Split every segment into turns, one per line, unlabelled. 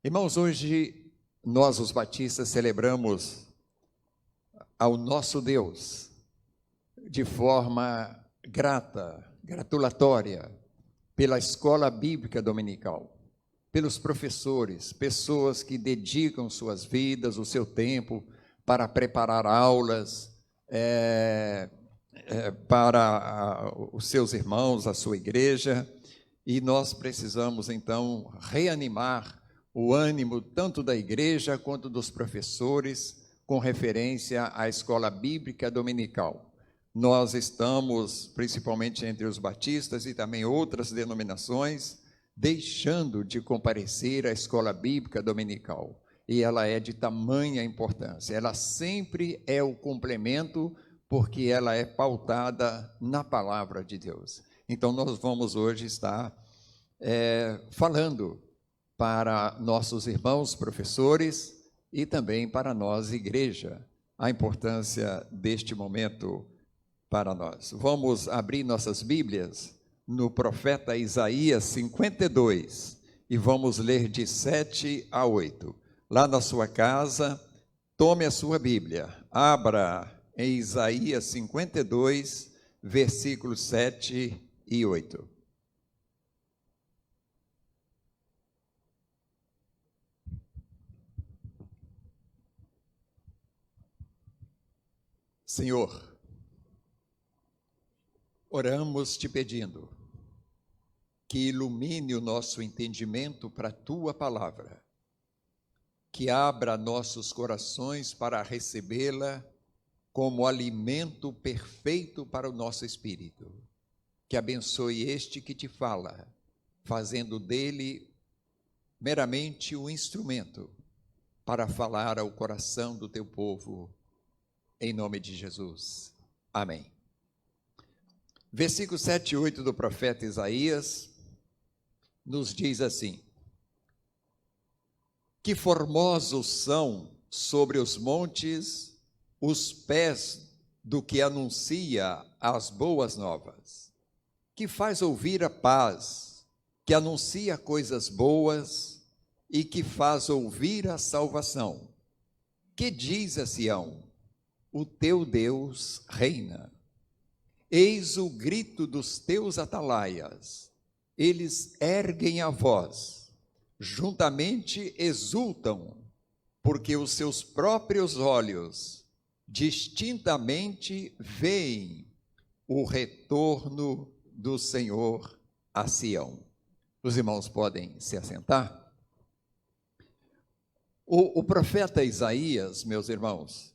Irmãos, hoje nós, os batistas, celebramos ao nosso Deus de forma grata, gratulatória, pela escola bíblica dominical, pelos professores, pessoas que dedicam suas vidas, o seu tempo para preparar aulas para os seus irmãos, a sua igreja, e nós precisamos então reanimar o ânimo tanto da igreja quanto dos professores com referência à escola bíblica dominical. Nós estamos, principalmente entre os batistas e também outras denominações, deixando de comparecer à escola bíblica dominical. E ela é de tamanha importância. Ela sempre é o complemento, porque ela é pautada na palavra de Deus. Então, nós vamos hoje estar falando para nossos irmãos professores e também para nós, igreja, a importância deste momento para nós. Vamos abrir nossas Bíblias no profeta Isaías 52 e vamos ler de 7 a 8. Lá na sua casa, tome a sua Bíblia, abra em Isaías 52, versículos 7 e 8. Senhor, oramos te pedindo que ilumine o nosso entendimento para a tua palavra, que abra nossos corações para recebê-la como alimento perfeito para o nosso espírito, que abençoe este que te fala, fazendo dele meramente um instrumento para falar ao coração do teu povo, em nome de Jesus. Amém. Versículos 7 e 8 do profeta Isaías nos diz assim: que formosos são sobre os montes os pés do que anuncia as boas novas, que faz ouvir a paz, que anuncia coisas boas e que faz ouvir a salvação, que diz a Sião: o teu Deus reina. Eis o grito dos teus atalaias, eles erguem a voz, juntamente exultam, porque os seus próprios olhos distintamente veem o retorno do Senhor a Sião. Os irmãos podem se assentar? O profeta Isaías, meus irmãos,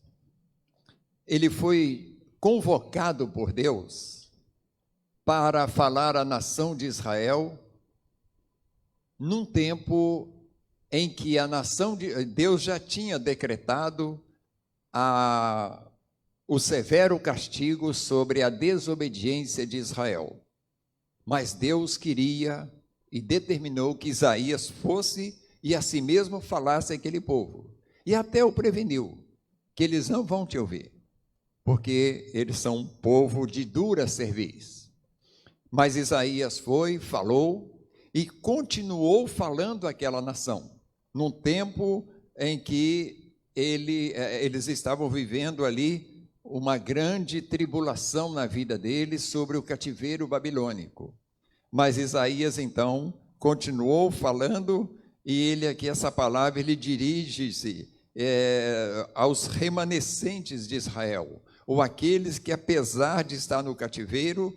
ele foi convocado por Deus para falar à nação de Israel num tempo em que a nação de Deus já tinha decretado o severo castigo sobre a desobediência de Israel. Mas Deus queria e determinou que Isaías fosse e a si mesmo falasse àquele povo. E até o preveniu, que eles não vão te ouvir, porque eles são um povo de dura cerviz. Mas Isaías foi, falou e continuou falando àquela nação, num tempo em que eles estavam vivendo ali uma grande tribulação na vida deles sobre o cativeiro babilônico. Mas Isaías, então, continuou falando, e essa palavra, ele dirige-se aos remanescentes de Israel, ou aqueles que, apesar de estar no cativeiro,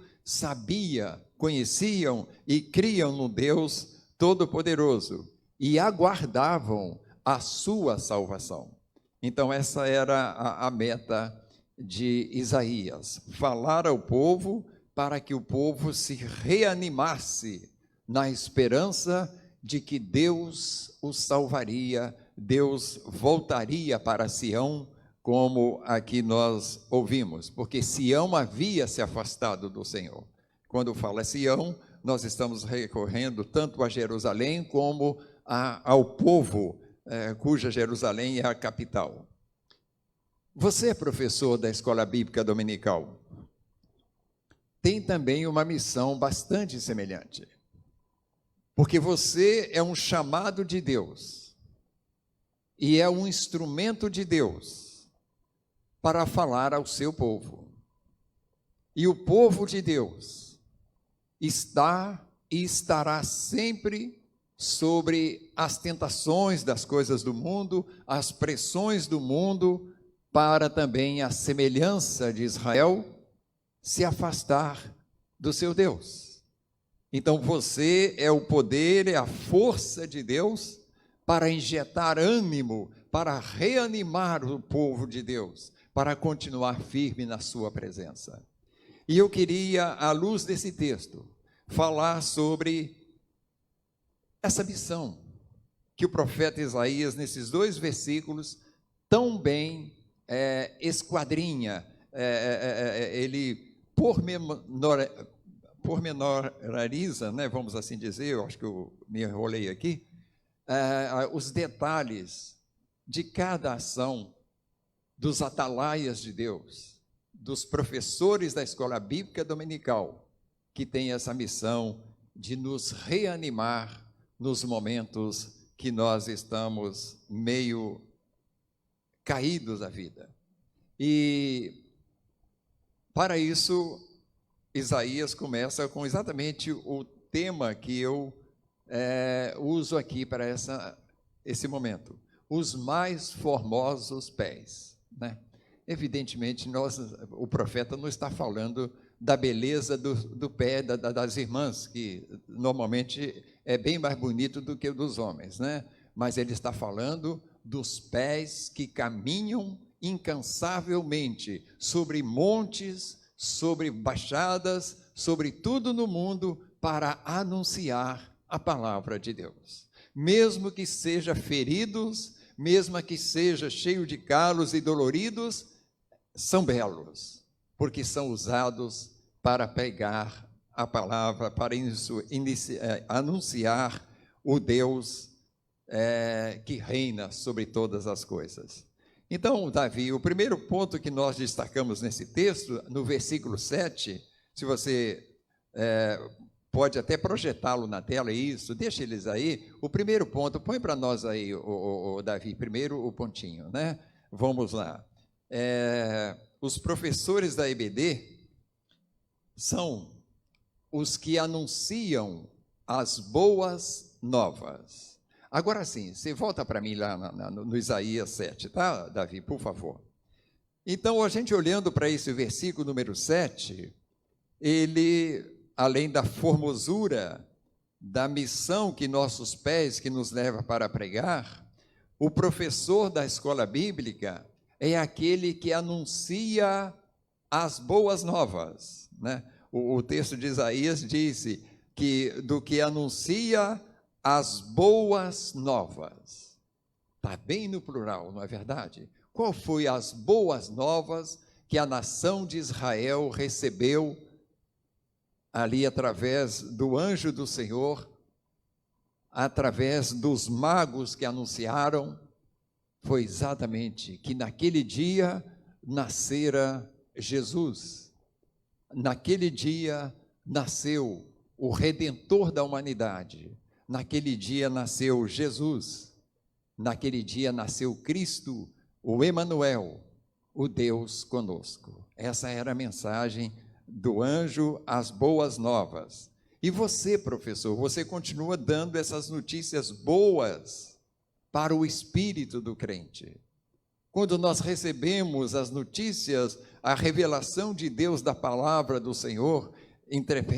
conheciam e criam no Deus Todo-Poderoso e aguardavam a sua salvação. Então, essa era a meta de Isaías, falar ao povo para que o povo se reanimasse na esperança de que Deus os salvaria, Deus voltaria para Sião, como aqui nós ouvimos, porque Sião havia se afastado do Senhor. Quando fala Sião, nós estamos recorrendo tanto a Jerusalém como ao povo cuja Jerusalém é a capital. Você é professor da Escola Bíblica Dominical. Tem também uma missão bastante semelhante, porque você é um chamado de Deus e é um instrumento de Deus para falar ao seu povo. E o povo de Deus está e estará sempre sobre as tentações das coisas do mundo, as pressões do mundo, para também a semelhança de Israel se afastar do seu Deus. Então você é o poder, é a força de Deus para injetar ânimo, para reanimar o povo de Deus, para continuar firme na sua presença. E eu queria, à luz desse texto, falar sobre essa missão que o profeta Isaías, nesses 2 versículos, tão bem esquadrinha, ele pormenoriza, né, vamos assim dizer, eu acho que eu me enrolei aqui, os detalhes de cada ação dos atalaias de Deus, dos professores da escola bíblica dominical, que tem essa missão de nos reanimar nos momentos que nós estamos meio caídos da vida. E para isso, Isaías começa com exatamente o tema que eu uso aqui para esse momento: os mais formosos pés, né? Evidentemente, o profeta não está falando da beleza do pé das irmãs, que normalmente é bem mais bonito do que o dos homens, né? Mas ele está falando dos pés que caminham incansavelmente sobre montes, sobre baixadas, sobre tudo no mundo, para anunciar a palavra de Deus. Mesmo que seja feridos, mesmo que seja cheio de calos e doloridos, são belos, porque são usados para pregar a palavra, para anunciar o Deus que reina sobre todas as coisas. Então, Davi, o primeiro ponto que nós destacamos nesse texto, no versículo 7, se você pode até projetá-lo na tela, isso, deixa eles aí. O primeiro ponto, põe para nós aí, Davi, primeiro o pontinho, né? Vamos lá. Os professores da EBD são os que anunciam as boas novas. Agora sim, você volta para mim lá no Isaías 7, tá, Davi, por favor. Então, a gente olhando para esse versículo número 7, ele, além da formosura da missão que nossos pés, que nos leva para pregar, o professor da escola bíblica é aquele que anuncia as boas novas, né? O texto de Isaías disse que do que anuncia as boas novas. Está bem no plural, não é verdade? Qual foi as boas novas que a nação de Israel recebeu ali através do anjo do Senhor, através dos magos que anunciaram? Foi exatamente que naquele dia nascera Jesus. Naquele dia nasceu o Redentor da humanidade. Naquele dia nasceu Jesus. Naquele dia nasceu Cristo, o Emanuel, o Deus conosco. Essa era a mensagem do anjo, as boas novas. E você, professor, você continua dando essas notícias boas para o espírito do crente. Quando nós recebemos as notícias, a revelação de Deus da palavra do Senhor,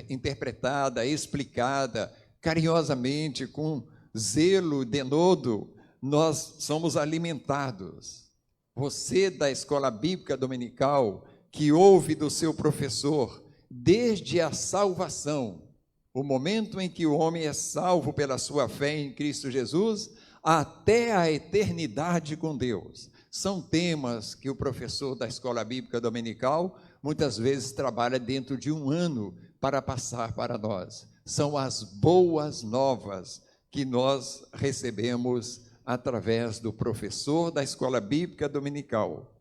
interpretada, explicada, carinhosamente, com zelo, denodo, nós somos alimentados. Você da escola bíblica dominical, que ouve do seu professor, desde a salvação, o momento em que o homem é salvo pela sua fé em Cristo Jesus, até a eternidade com Deus. São temas que o professor da escola bíblica dominical muitas vezes trabalha dentro de um ano para passar para nós. São as boas novas que nós recebemos através do professor da escola bíblica dominical.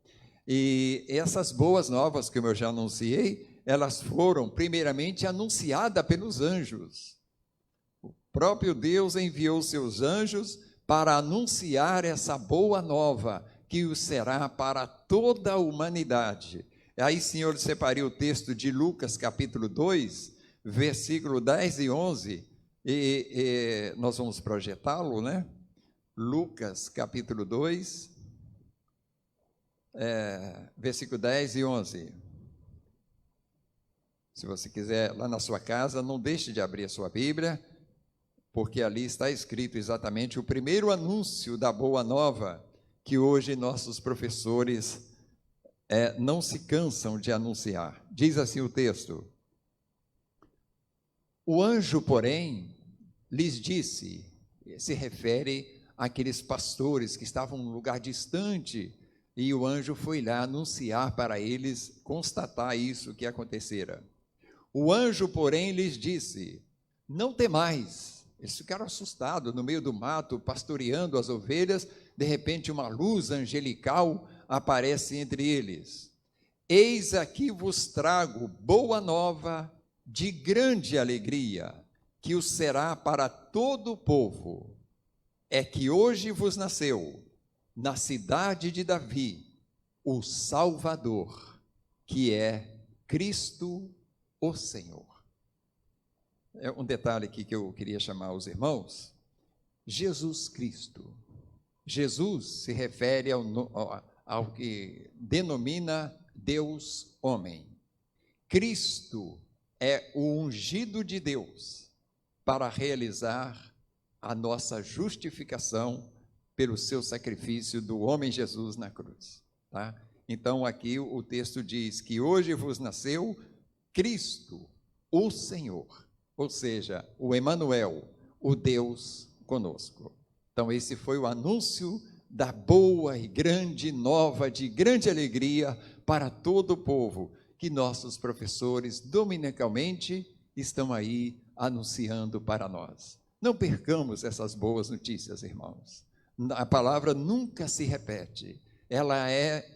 E essas boas novas, como eu já anunciei, elas foram primeiramente anunciadas pelos anjos. O próprio Deus enviou seus anjos para anunciar essa boa nova, que o será para toda a humanidade. Aí, senhor, eu separei o texto de Lucas, capítulo 2, versículo 10 e 11, e nós vamos projetá-lo, né? Lucas, capítulo 2, versículo 10 e 11. Se você quiser, lá na sua casa, não deixe de abrir a sua Bíblia, porque ali está escrito exatamente o primeiro anúncio da boa nova, que hoje nossos professores não se cansam de anunciar. Diz assim o texto: o anjo, porém, lhes disse, se refere àqueles pastores que estavam num lugar distante, e o anjo foi lá anunciar para eles, constatar isso que acontecera. O anjo, porém, lhes disse: não temais. Eles ficaram assustados no meio do mato, pastoreando as ovelhas. De repente, uma luz angelical aparece entre eles. Eis aqui vos trago boa nova de grande alegria, que o será para todo o povo. É que hoje vos nasceu, na cidade de Davi, o Salvador, que é Cristo o Senhor. É um detalhe aqui que eu queria chamar os irmãos. Jesus Cristo. Jesus se refere ao que denomina Deus homem. Cristo é o ungido de Deus para realizar a nossa justificação pelo seu sacrifício do homem Jesus na cruz. Tá? Então aqui o texto diz que hoje vos nasceu Cristo, o Senhor, ou seja, o Emanuel, o Deus conosco. Então esse foi o anúncio da boa e grande nova, de grande alegria para todo o povo, que nossos professores dominicalmente estão aí anunciando para nós. Não percamos essas boas notícias, irmãos. A palavra nunca se repete, ela é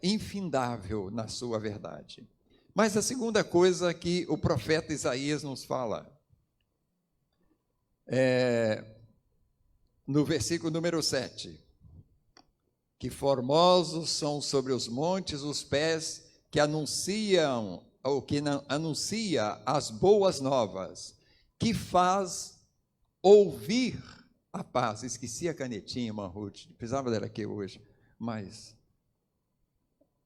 infindável na sua verdade. Mas a segunda coisa que o profeta Isaías nos fala, no versículo número 7, que formosos são sobre os montes os pés que anunciam, ou que anuncia as boas novas, que faz ouvir a paz. Esqueci a canetinha, irmã Ruth, precisava dela aqui hoje, mas...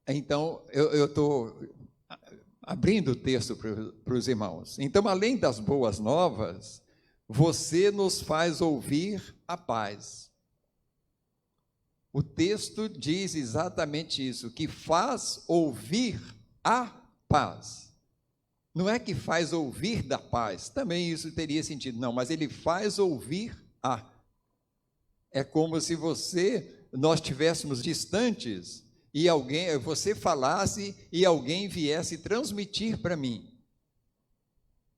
Então, eu estou abrindo o texto para os irmãos. Então, além das boas novas, você nos faz ouvir a paz. O texto diz exatamente isso, que faz ouvir a paz. Não é que faz ouvir da paz, também isso teria sentido, não, mas ele faz ouvir a. É como se nós estivéssemos distantes e você falasse e alguém viesse transmitir para mim.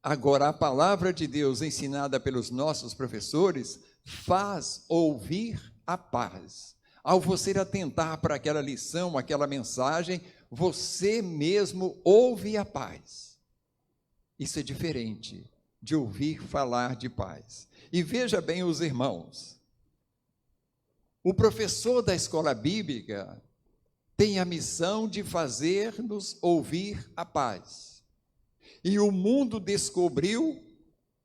Agora, a palavra de Deus ensinada pelos nossos professores faz ouvir a paz. Ao você atentar para aquela lição, aquela mensagem, você mesmo ouve a paz. Isso é diferente de ouvir falar de paz. E veja bem os irmãos, o professor da escola bíblica tem a missão de fazer-nos ouvir a paz. E o mundo descobriu,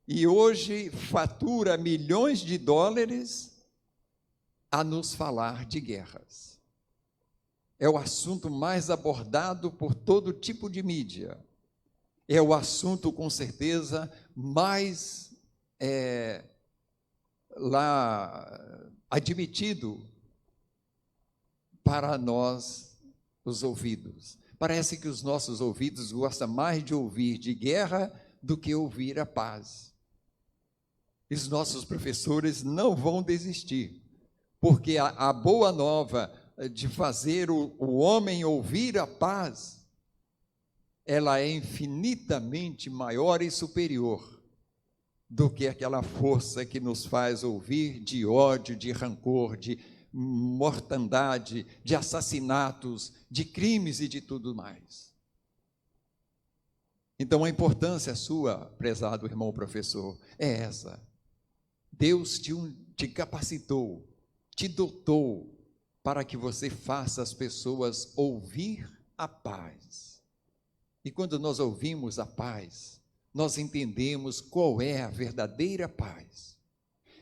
e hoje fatura milhões de dólares a nos falar de guerras. É o assunto mais abordado por todo tipo de mídia. É o assunto, com certeza, mais admitido para nós, os ouvidos. Parece que os nossos ouvidos gostam mais de ouvir de guerra do que ouvir a paz. E os nossos professores não vão desistir, porque a boa nova de fazer o homem ouvir a paz, ela é infinitamente maior e superior do que aquela força que nos faz ouvir de ódio, de rancor, de mortandade, de assassinatos, de crimes e de tudo mais. Então a importância sua, prezado irmão professor, é essa. Deus te capacitou, te dotou para que você faça as pessoas ouvir a paz. E quando nós ouvimos a paz, nós entendemos qual é a verdadeira paz.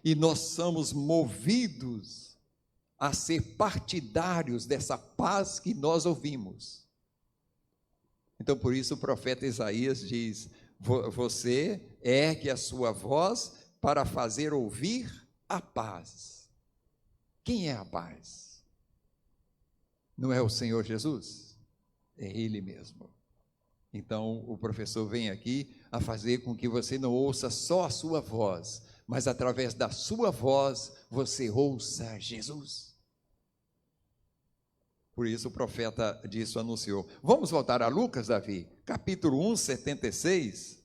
E nós somos movidos a ser partidários dessa paz que nós ouvimos. Então, por isso, o profeta Isaías diz: você ergue a sua voz para fazer ouvir a paz. Quem é a paz? Não é o Senhor Jesus? É Ele mesmo. Então, o professor vem aqui a fazer com que você não ouça só a sua voz, mas através da sua voz, você ouça Jesus. Por isso o profeta disso anunciou. Vamos voltar a Lucas, Davi, capítulo 1, 76.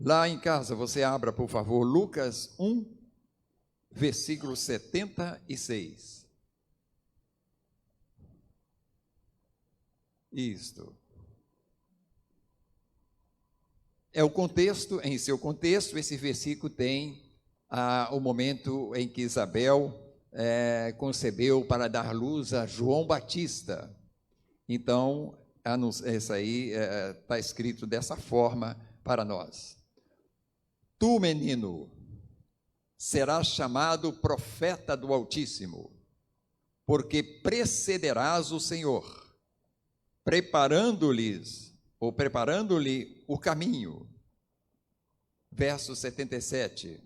Lá em casa, você abra, por favor, Lucas 1, versículo 76. Isto. É o contexto, em seu contexto, esse versículo tem o momento em que Isabel concebeu para dar luz a João Batista. Então, isso aí está escrito dessa forma para nós. Tu, menino, serás chamado profeta do Altíssimo, porque precederás o Senhor, preparando-lhe o caminho. Verso 77,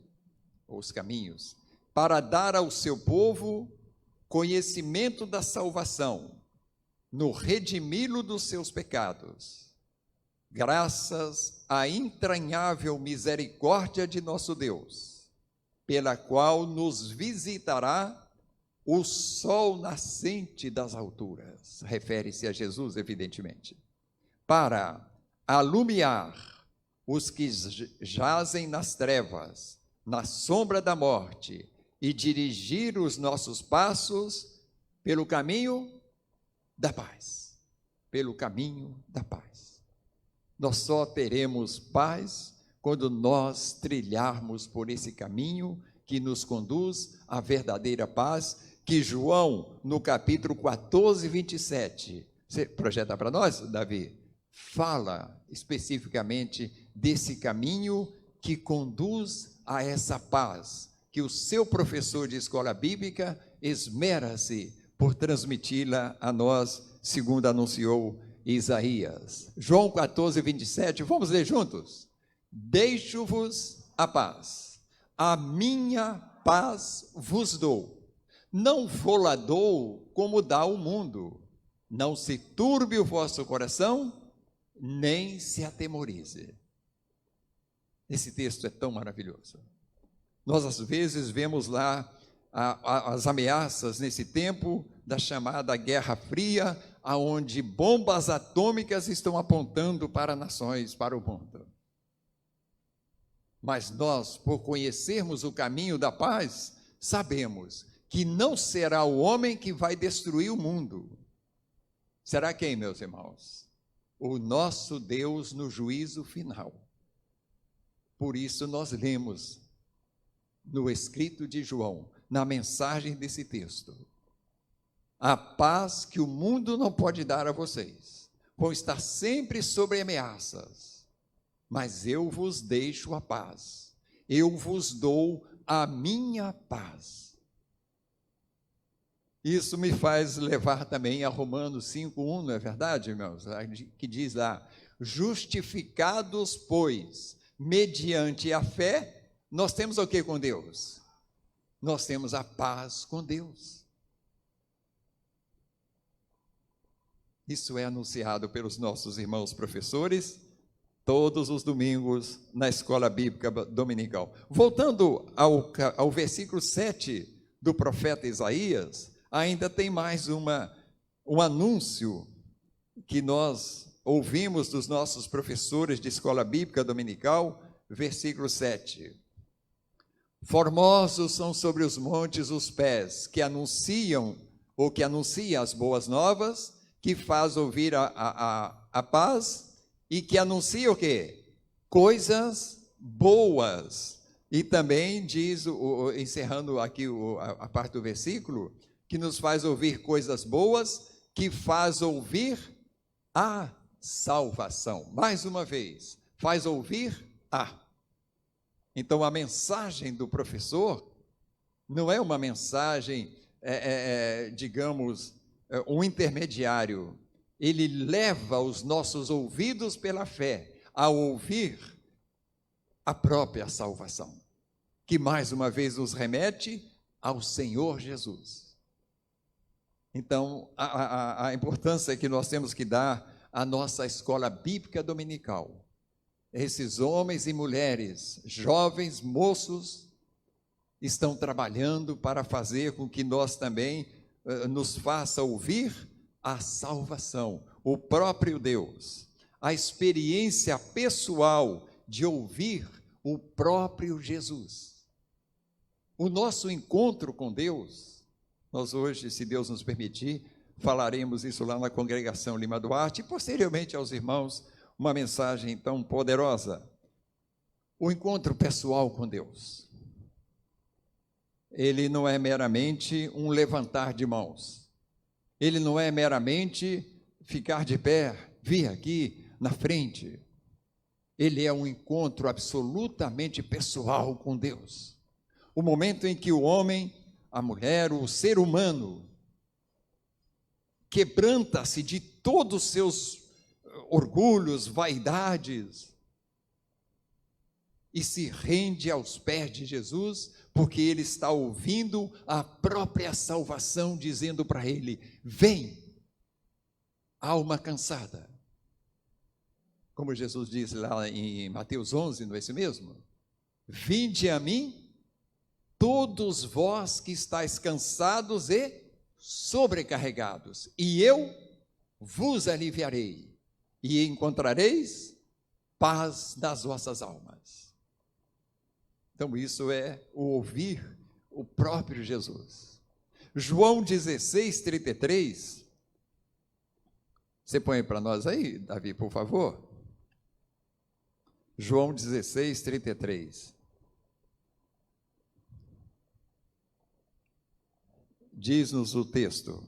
os caminhos, para dar ao seu povo conhecimento da salvação, no redimi-lo dos seus pecados, graças à entranhável misericórdia de nosso Deus, pela qual nos visitará o sol nascente das alturas, refere-se a Jesus, evidentemente, para alumiar os que jazem nas trevas, na sombra da morte, e dirigir os nossos passos pelo caminho da paz. Pelo caminho da paz. Nós só teremos paz quando nós trilharmos por esse caminho que nos conduz à verdadeira paz, que João, no capítulo 14, 27, você projeta para nós, Davi? Fala especificamente desse caminho que conduz a essa paz, que o seu professor de escola bíblica esmera-se por transmiti-la a nós, segundo anunciou Isaías. João 14, 27, vamos ler juntos? Deixo-vos a paz, a minha paz vos dou. Não vou-la dou como dá o mundo. Não se turbe o vosso coração, nem se atemorize. Esse texto é tão maravilhoso. Nós, às vezes, vemos lá as ameaças nesse tempo da chamada Guerra Fria, aonde bombas atômicas estão apontando para nações, para o mundo. Mas nós, por conhecermos o caminho da paz, sabemos que não será o homem que vai destruir o mundo. Será quem, meus irmãos? O nosso Deus no juízo final. Por isso nós lemos no escrito de João, na mensagem desse texto, a paz que o mundo não pode dar a vocês, vão estar sempre sob ameaças, mas eu vos deixo a paz, eu vos dou a minha paz. Isso me faz levar também a Romanos 5:1, não é verdade, irmãos? Que diz lá: justificados, pois, mediante a fé, nós temos o que com Deus? Nós temos a paz com Deus. Isso é anunciado pelos nossos irmãos professores, todos os domingos, na escola bíblica dominical. Voltando ao versículo 7 do profeta Isaías, ainda tem mais um anúncio que nós ouvimos dos nossos professores de escola bíblica dominical, versículo 7. Formosos são sobre os montes os pés que anuncia as boas novas, que faz ouvir a paz e que anuncia o quê? Coisas boas. E também diz, encerrando aqui a parte do versículo, que nos faz ouvir coisas boas, que faz ouvir a salvação. Mais uma vez, faz ouvir a. Então, a mensagem do professor não é uma mensagem, digamos, um intermediário. Ele leva os nossos ouvidos pela fé a ouvir a própria salvação, que mais uma vez nos remete ao Senhor Jesus. Então, a importância que nós temos que dar à nossa escola bíblica dominical. Esses homens e mulheres, jovens, moços, estão trabalhando para fazer com que nós também nos faça ouvir a salvação, o próprio Deus, a experiência pessoal de ouvir o próprio Jesus. O nosso encontro com Deus, nós hoje, se Deus nos permitir, falaremos isso lá na congregação Lima Duarte e posteriormente aos irmãos, uma mensagem tão poderosa. O encontro pessoal com Deus, ele não é meramente um levantar de mãos, ele não é meramente ficar de pé, vir aqui na frente. Ele é um encontro absolutamente pessoal com Deus. O momento em que o homem, a mulher, o ser humano, quebranta-se de todos os seus orgulhos, vaidades, e se rende aos pés de Jesus, porque ele está ouvindo a própria salvação, dizendo para ele: vem, alma cansada. Como Jesus disse lá em Mateus 11, não é isso mesmo? Vinde a mim, todos vós que estáis cansados e sobrecarregados, e eu vos aliviarei, e encontrareis paz das vossas almas. Então isso é o ouvir o próprio Jesus. João 16, 33, você põe para nós aí, Davi, por favor. João 16, 33. Diz-nos o texto: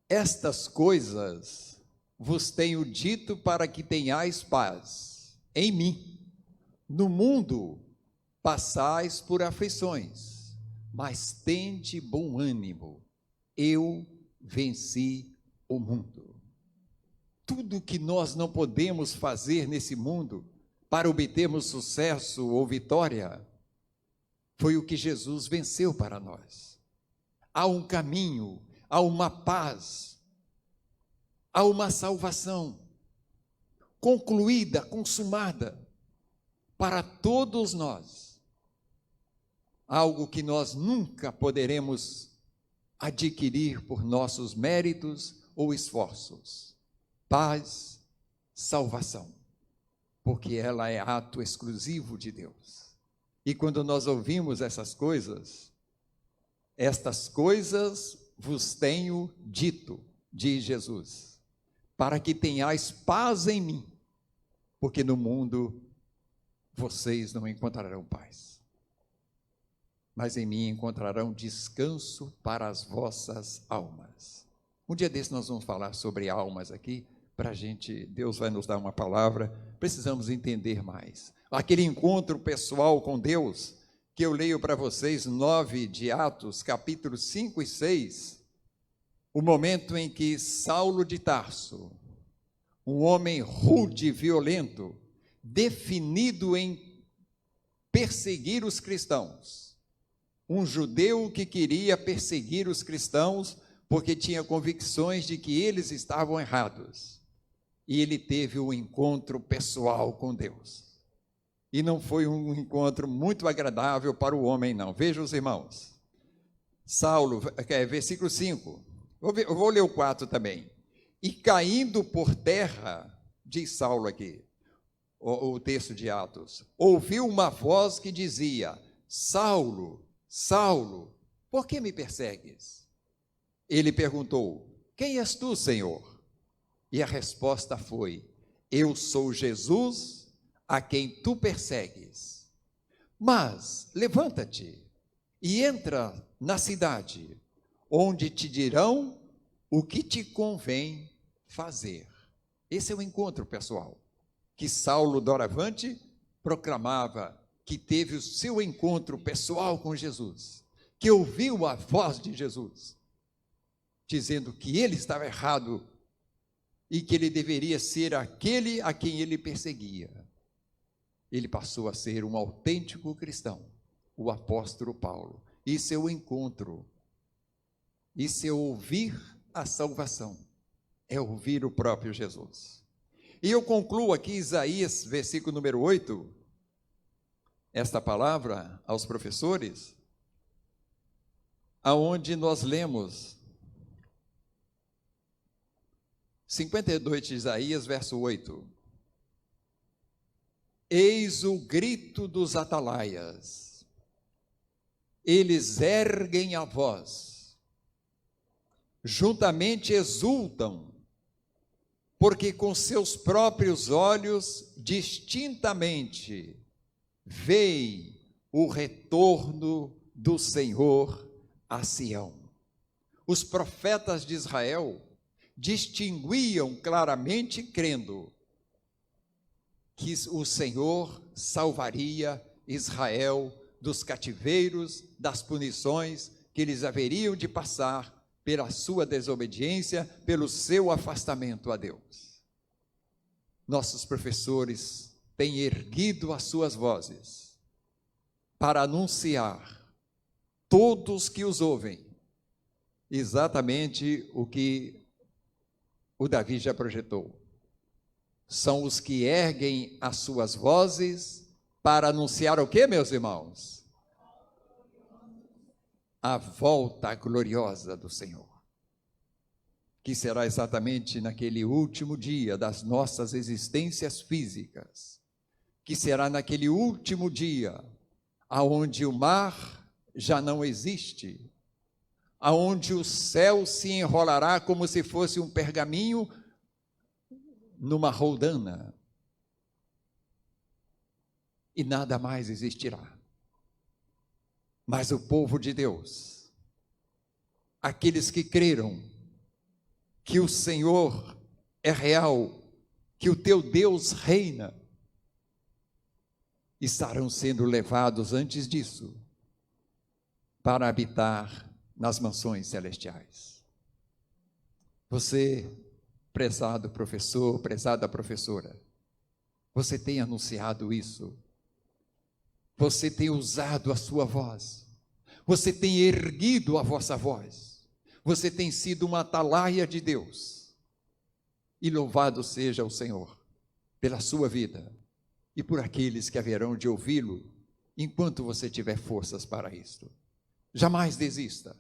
estas coisas vos tenho dito para que tenhais paz em mim. No mundo passais por aflições, mas tende bom ânimo, eu venci o mundo. Tudo que nós não podemos fazer nesse mundo para obtermos sucesso ou vitória, foi o que Jesus venceu para nós. Há um caminho, há uma paz, há uma salvação concluída, consumada para todos nós. Algo que nós nunca poderemos adquirir por nossos méritos ou esforços. Paz, salvação, porque ela é ato exclusivo de Deus. E quando nós ouvimos essas coisas, estas coisas vos tenho dito, diz Jesus, para que tenhais paz em mim, porque no mundo vocês não encontrarão paz, mas em mim encontrarão descanso para as vossas almas. Um dia desse nós vamos falar sobre almas aqui, para a gente, Deus vai nos dar uma palavra, precisamos entender mais. Aquele encontro pessoal com Deus, que eu leio para vocês, 9 de Atos, capítulos 5 e 6, o momento em que Saulo de Tarso, um homem rude e violento, definido em perseguir os cristãos, um judeu que queria perseguir os cristãos porque tinha convicções de que eles estavam errados, e ele teve um encontro pessoal com Deus, e não foi um encontro muito agradável para o homem não. Vejam os irmãos, Saulo, versículo 5, eu vou ler o 4 também. E caindo por terra, diz Saulo aqui, o texto de Atos, ouviu uma voz que dizia: Saulo, Saulo, por que me persegues? Ele perguntou: quem és tu, Senhor? E a resposta foi: eu sou Jesus, a quem tu persegues. Mas levanta-te e entra na cidade, onde te dirão o que te convém fazer. Esse é o encontro pessoal que Saulo doravante proclamava, que teve o seu encontro pessoal com Jesus, que ouviu a voz de Jesus, dizendo que ele estava errado e que ele deveria ser aquele a quem ele perseguia. Ele passou a ser um autêntico cristão, o apóstolo Paulo. Isso é o encontro, isso é ouvir a salvação, é ouvir o próprio Jesus. E eu concluo aqui Isaías, versículo número 8, esta palavra aos professores, aonde nós lemos 52 de Isaías, verso 8. Eis o grito dos atalaias, eles erguem a voz, juntamente exultam, porque com seus próprios olhos distintamente veem o retorno do Senhor a Sião. Os profetas de Israel distinguiam claramente, crendo que o Senhor salvaria Israel dos cativeiros, das punições que eles haveriam de passar pela sua desobediência, pelo seu afastamento a Deus. Nossos professores têm erguido as suas vozes para anunciar todos que os ouvem exatamente o que o Davi já projetou. São os que erguem as suas vozes para anunciar o que, meus irmãos? A volta gloriosa do Senhor, que será exatamente naquele último dia das nossas existências físicas, que será naquele último dia, aonde o mar já não existe, aonde o céu se enrolará como se fosse um pergaminho numa roldana, e nada mais existirá. Mas o povo de Deus, aqueles que creram que o Senhor é real, que o teu Deus reina, estarão sendo levados antes disso para habitar nas mansões celestiais. Você, prezado professor, prezada professora, você tem anunciado isso? Você tem usado a sua voz? Você tem erguido a vossa voz? Você tem sido uma atalaia de Deus? E louvado seja o Senhor pela sua vida e por aqueles que haverão de ouvi-lo enquanto você tiver forças para isto. Jamais desista,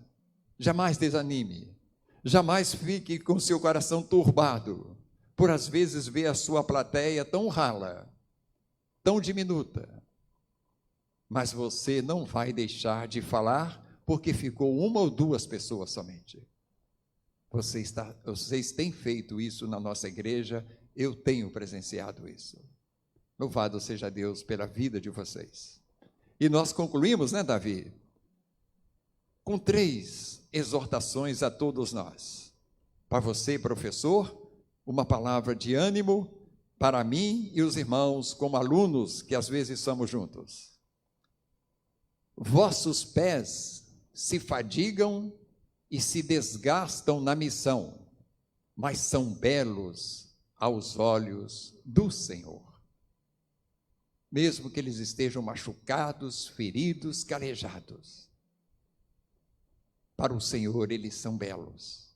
jamais desanime, jamais fique com seu coração turbado, por às vezes ver a sua plateia tão rala, tão diminuta. Mas você não vai deixar de falar porque ficou uma ou duas pessoas somente. Vocês têm feito isso na nossa igreja, eu tenho presenciado isso. Louvado seja Deus pela vida de vocês. E nós concluímos, né, Davi? Com 3 exortações a todos nós. Para você, professor, uma palavra de ânimo, para mim e os irmãos, como alunos, que às vezes somos juntos. Vossos pés se fadigam e se desgastam na missão, mas são belos aos olhos do Senhor. Mesmo que eles estejam machucados, feridos, calejados, para o Senhor eles são belos,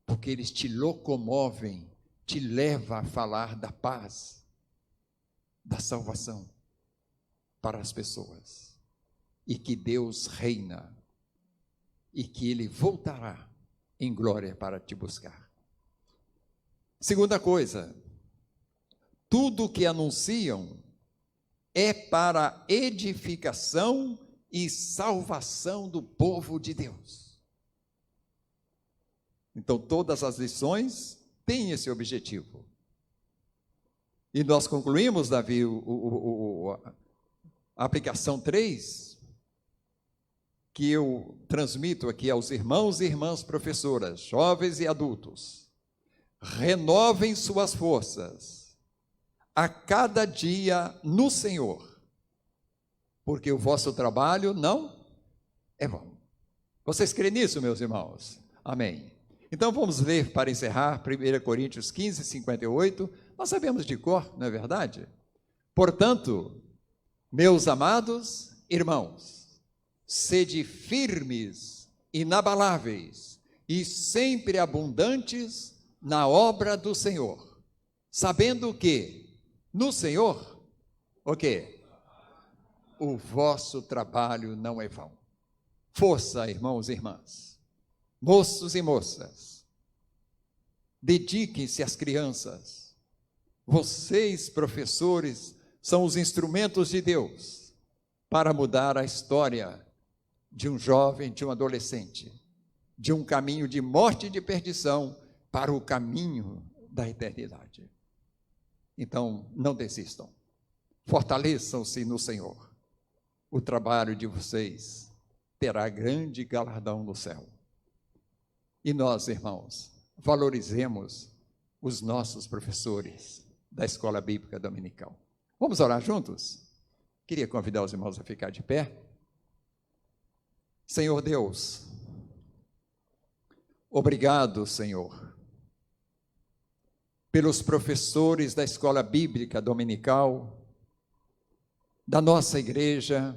porque eles te locomovem, te levam a falar da paz, da salvação para as pessoas, e que Deus reina, e que Ele voltará em glória para te buscar. Segunda coisa, tudo que anunciam é para edificação e salvação do povo de Deus. Então, todas as lições têm esse objetivo. E nós concluímos, Davi, a aplicação 3, que eu transmito aqui aos irmãos e irmãs professoras, jovens e adultos. Renovem suas forças a cada dia no Senhor, porque o vosso trabalho não é vão. Vocês creem nisso, meus irmãos? Amém. Então vamos ler para encerrar 1 Coríntios 15, 58. Nós sabemos de cor, não é verdade? Portanto, meus amados irmãos, sede firmes, inabaláveis e sempre abundantes na obra do Senhor, sabendo que no Senhor, o quê? O vosso trabalho não é vão. Força, irmãos e irmãs, moços e moças, dediquem-se às crianças. Vocês, professores, são os instrumentos de Deus para mudar a história de um jovem, de um adolescente, de um caminho de morte e de perdição para o caminho da eternidade. Então, não desistam. Fortaleçam-se no Senhor. O trabalho de vocês terá grande galardão no céu. E nós, irmãos, valorizemos os nossos professores da Escola Bíblica Dominical. Vamos orar juntos? Queria convidar os irmãos a ficar de pé. Senhor Deus, obrigado, Senhor, pelos professores da Escola Bíblica Dominical, da nossa igreja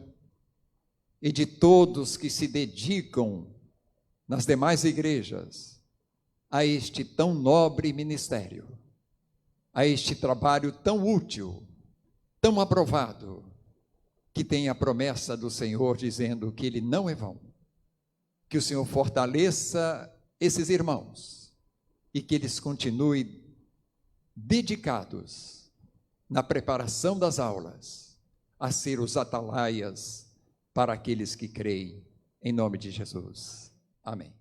e de todos que se dedicam nas demais igrejas a este tão nobre ministério, a este trabalho tão útil, tão aprovado, que tem a promessa do Senhor dizendo que ele não é vão. Que o Senhor fortaleça esses irmãos e que eles continuem dedicados na preparação das aulas a ser os atalaias para aqueles que creem, em nome de Jesus. Amém.